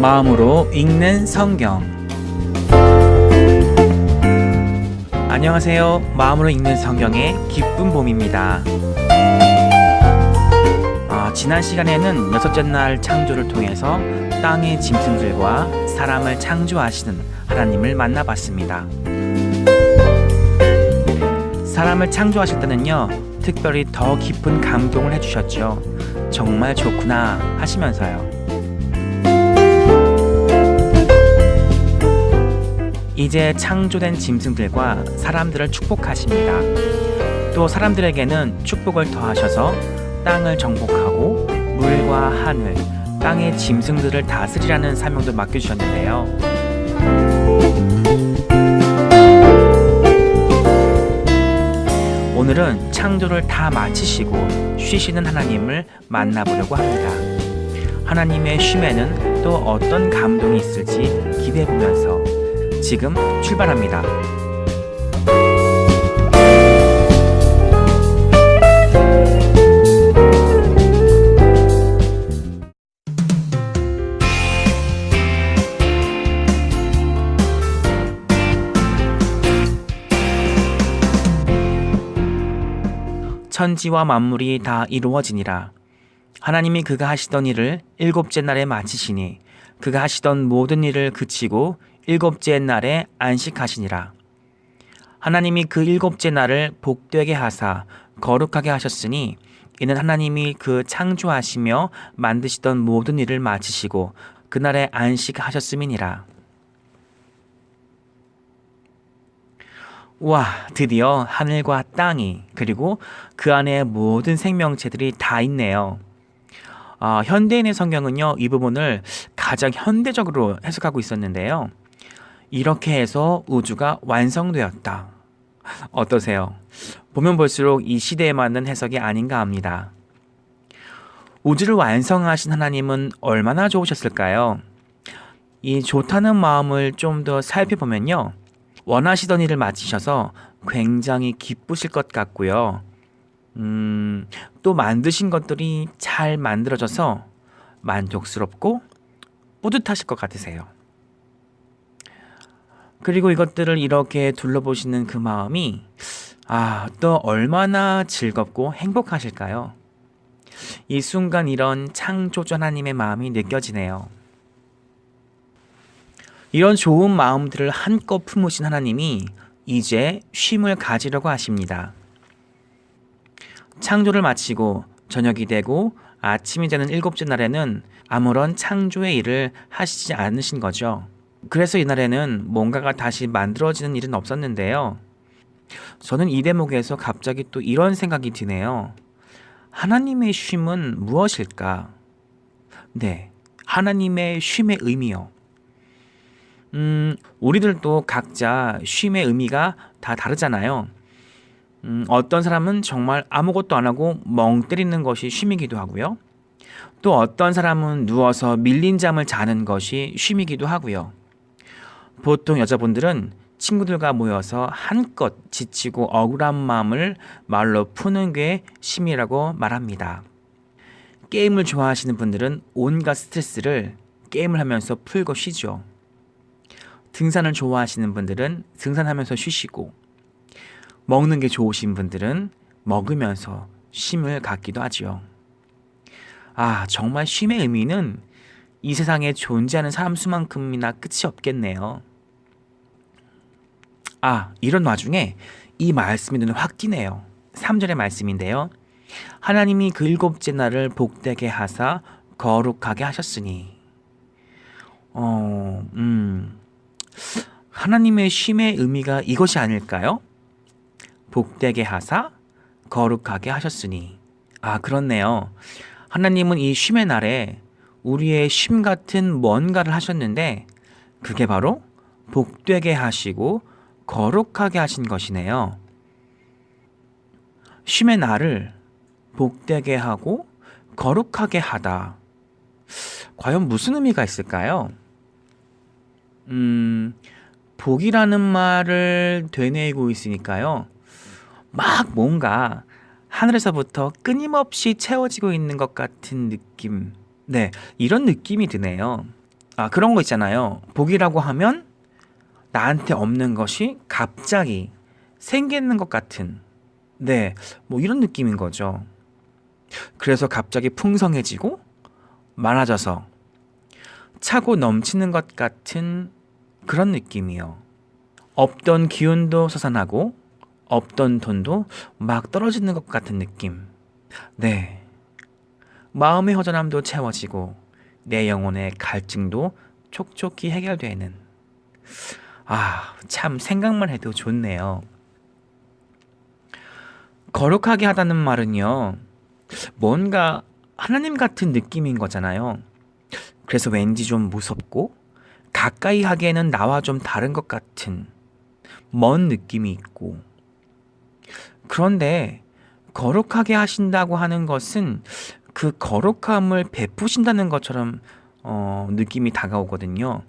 마음으로 읽는 성경. 안녕하세요. 마음으로 읽는 성경의 기쁜 봄입니다. 지난 시간에는 여섯째 날 창조를 통해서 땅의 짐승들과 사람을 창조하시는 하나님을 만나봤습니다. 사람을 창조하실 때는요, 특별히 더 깊은 감동을 해주셨죠. 정말 좋구나 하시면서요. 이제 창조된 짐승들과 사람들을 축복하십니다. 또 사람들에게는 축복을 더하셔서 땅을 정복하고 물과 하늘, 땅의 짐승들을 다스리라는 사명도 맡겨주셨는데요. 오늘은 창조를 다 마치시고 쉬시는 하나님을 만나보려고 합니다. 하나님의 쉼에는 또 어떤 감동이 있을지 기대해보면서 지금 출발합니다. 천지와 만물이 다 이루어지니라. 하나님이 그가 하시던 일을 일곱째 날에 마치시니 그가 하시던 모든 일을 그치고 일곱째 날에 안식하시니라. 하나님이 그 일곱째 날을 복되게 하사 거룩하게 하셨으니 이는 하나님이 그 창조하시며 만드시던 모든 일을 마치시고 그날에 안식하셨음이니라. 우와, 드디어 하늘과 땅이 그리고 그 안에 모든 생명체들이 다 있네요. 현대인의 성경은요, 이 부분을 가장 현대적으로 해석하고 있었는데요. 이렇게 해서 우주가 완성되었다. 어떠세요? 보면 볼수록 이 시대에 맞는 해석이 아닌가 합니다. 우주를 완성하신 하나님은 얼마나 좋으셨을까요? 이 좋다는 마음을 좀 더 살펴보면요, 원하시던 일을 마치셔서 굉장히 기쁘실 것 같고요. 또 만드신 것들이 잘 만들어져서 만족스럽고 뿌듯하실 것 같으세요. 그리고 이것들을 이렇게 둘러보시는 그 마음이 또 얼마나 즐겁고 행복하실까요? 이 순간 이런 창조주 하나님의 마음이 느껴지네요. 이런 좋은 마음들을 한껏 품으신 하나님이 이제 쉼을 가지려고 하십니다. 창조를 마치고 저녁이 되고 아침이 되는 일곱째 날에는 아무런 창조의 일을 하시지 않으신 거죠. 그래서 이날에는 뭔가가 다시 만들어지는 일은 없었는데요. 저는 이 대목에서 갑자기 또 이런 생각이 드네요. 하나님의 쉼은 무엇일까? 네, 하나님의 쉼의 의미요. 우리들도 각자 쉼의 의미가 다 다르잖아요. 어떤 사람은 정말 아무것도 안 하고 멍 때리는 것이 쉼이기도 하고요. 또 어떤 사람은 누워서 밀린 잠을 자는 것이 쉼이기도 하고요. 보통 여자분들은 친구들과 모여서 한껏 지치고 억울한 마음을 말로 푸는 게 쉼이라고 말합니다. 게임을 좋아하시는 분들은 온갖 스트레스를 게임을 하면서 풀고 쉬죠. 등산을 좋아하시는 분들은 등산하면서 쉬시고, 먹는 게 좋으신 분들은 먹으면서 쉼을 갖기도 하지요. 정말 쉼의 의미는 이 세상에 존재하는 사람 수만큼이나 끝이 없겠네요. 이런 와중에 이 말씀이 눈에 확 띄네요. 3절의 말씀인데요. 하나님이 그 일곱째 날을 복되게 하사 거룩하게 하셨으니. 하나님의 쉼의 의미가 이것이 아닐까요? 복되게 하사 거룩하게 하셨으니. 그렇네요. 하나님은 이 쉼의 날에 우리의 쉼 같은 뭔가를 하셨는데 그게 바로 복되게 하시고 거룩하게 하신 것이네요. 쉼의 날을 복되게 하고 거룩하게 하다. 과연 무슨 의미가 있을까요? 복이라는 말을 되뇌이고 있으니까요. 막 뭔가 하늘에서부터 끊임없이 채워지고 있는 것 같은 느낌. 네, 이런 느낌이 드네요. 그런 거 있잖아요. 복이라고 하면 나한테 없는 것이 갑자기 생기는 것 같은, 네, 뭐 이런 느낌인 거죠. 그래서 갑자기 풍성해지고 많아져서 차고 넘치는 것 같은 그런 느낌이요. 없던 기운도 솟아나고 없던 돈도 막 떨어지는 것 같은 느낌. 네. 마음의 허전함도 채워지고 내 영혼의 갈증도 촉촉히 해결되는. 참 생각만 해도 좋네요. 거룩하게 하다는 말은요, 뭔가 하나님 같은 느낌인 거잖아요. 그래서 왠지 좀 무섭고 가까이 하기에는 나와 좀 다른 것 같은 먼 느낌이 있고, 그런데 거룩하게 하신다고 하는 것은 그 거룩함을 베푸신다는 것처럼 느낌이 다가오거든요.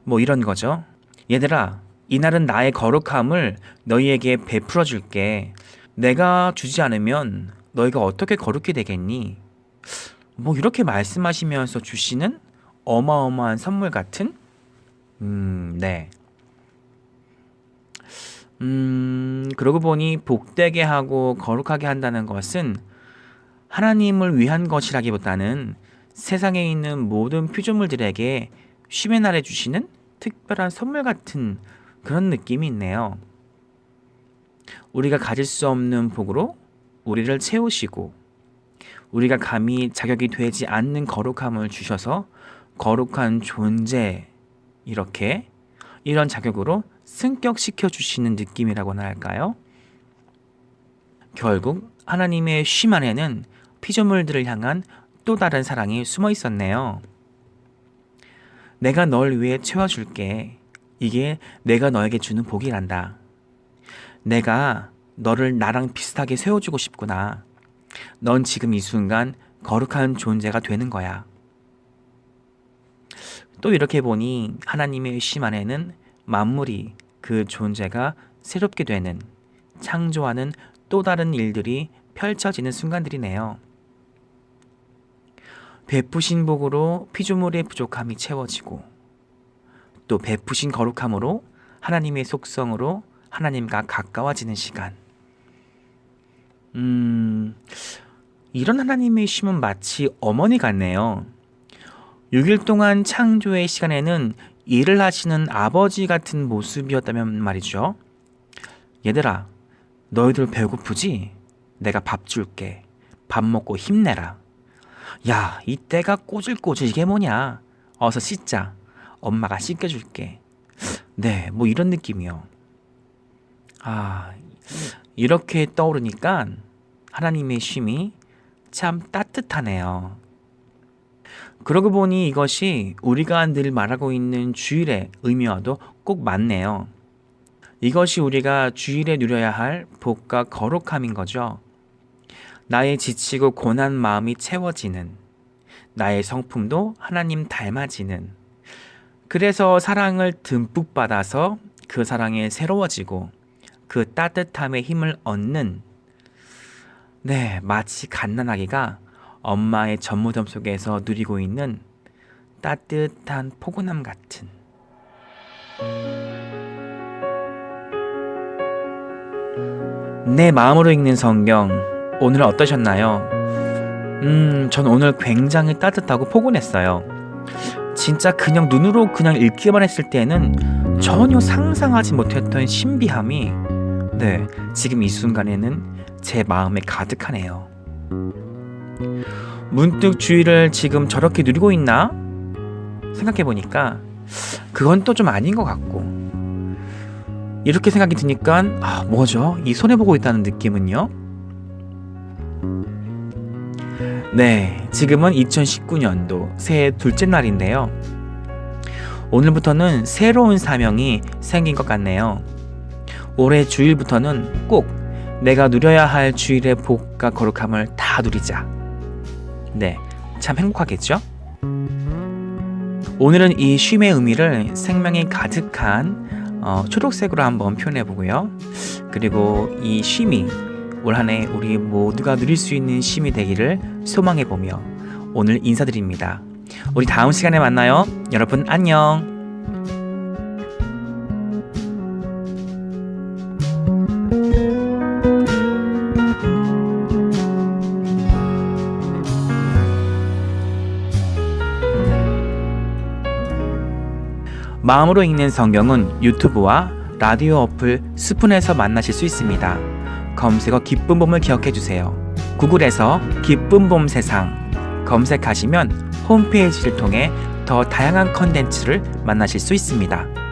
뭐 이런 거죠. 얘들아, 이날은 나의 거룩함을 너희에게 베풀어 줄게. 내가 주지 않으면 너희가 어떻게 거룩히 되겠니? 뭐 이렇게 말씀하시면서 주시는 어마어마한 선물 같은? 네. 그러고 보니 복되게 하고 거룩하게 한다는 것은 하나님을 위한 것이라기보다는 세상에 있는 모든 피조물들에게 쉼의 날에 주시는 특별한 선물 같은 그런 느낌이 있네요. 우리가 가질 수 없는 복으로 우리를 채우시고 우리가 감히 자격이 되지 않는 거룩함을 주셔서 거룩한 존재, 이런 자격으로 승격시켜 주시는 느낌이라고나 할까요? 결국 하나님의 쉼 안에는 피조물들을 향한 또 다른 사랑이 숨어 있었네요. 내가 널 위해 채워줄게. 이게 내가 너에게 주는 복이란다. 내가 너를 나랑 비슷하게 세워주고 싶구나. 넌 지금 이 순간 거룩한 존재가 되는 거야. 또 이렇게 보니 하나님의 쉼 안에는 만물이 그 존재가 새롭게 되는, 창조하는 또 다른 일들이 펼쳐지는 순간들이네요. 베푸신 복으로 피조물의 부족함이 채워지고 또 베푸신 거룩함으로 하나님의 속성으로 하나님과 가까워지는 시간. 이런 하나님의 쉼은 마치 어머니 같네요. 6일 동안 창조의 시간에는 일을 하시는 아버지 같은 모습이었다면 말이죠. 얘들아, 너희들 배고프지? 내가 밥 줄게. 밥 먹고 힘내라. 야, 이때가 꼬질꼬질 이게 뭐냐? 어서 씻자. 엄마가 씻겨줄게. 네, 뭐 이런 느낌이요. 이렇게 떠오르니까 하나님의 쉼이 참 따뜻하네요. 그러고 보니 이것이 우리가 늘 말하고 있는 주일의 의미와도 꼭 맞네요. 이것이 우리가 주일에 누려야 할 복과 거룩함인 거죠. 나의 지치고 고난 마음이 채워지는, 나의 성품도 하나님 닮아지는, 그래서 사랑을 듬뿍 받아서 그 사랑에 새로워지고 그 따뜻함의 힘을 얻는, 네, 마치 갓난아기가 엄마의 젖무덤 속에서 누리고 있는 따뜻한 포근함 같은. 내 마음으로 읽는 성경, 오늘은 어떠셨나요? 전 오늘 굉장히 따뜻하고 포근했어요. 진짜 그냥 눈으로 그냥 읽기만 했을 때는 전혀 상상하지 못했던 신비함이, 네, 지금 이 순간에는 제 마음에 가득하네요. 문득 주일을 지금 저렇게 누리고 있나? 생각해보니까 그건 또 좀 아닌 것 같고, 이렇게 생각이 드니까 뭐죠? 이 손해보고 있다는 느낌은요? 네, 지금은 2019년도 새해 둘째 날인데요. 오늘부터는 새로운 사명이 생긴 것 같네요. 올해 주일부터는 꼭 내가 누려야 할 주일의 복과 거룩함을 다 누리자. 네, 참 행복하겠죠? 오늘은 이 쉼의 의미를 생명이 가득한 초록색으로 한번 표현해 보고요. 그리고 이 쉼이 올 한 해 우리 모두가 누릴 수 있는 쉼이 되기를 소망해 보며 오늘 인사드립니다. 우리 다음 시간에 만나요. 여러분 안녕. 마음으로 읽는 성경은 유튜브와 라디오 어플 스푼에서 만나실 수 있습니다. 검색어 기쁜 봄을 기억해 주세요. 구글에서 기쁜 봄 세상 검색하시면 홈페이지를 통해 더 다양한 컨텐츠를 만나실 수 있습니다.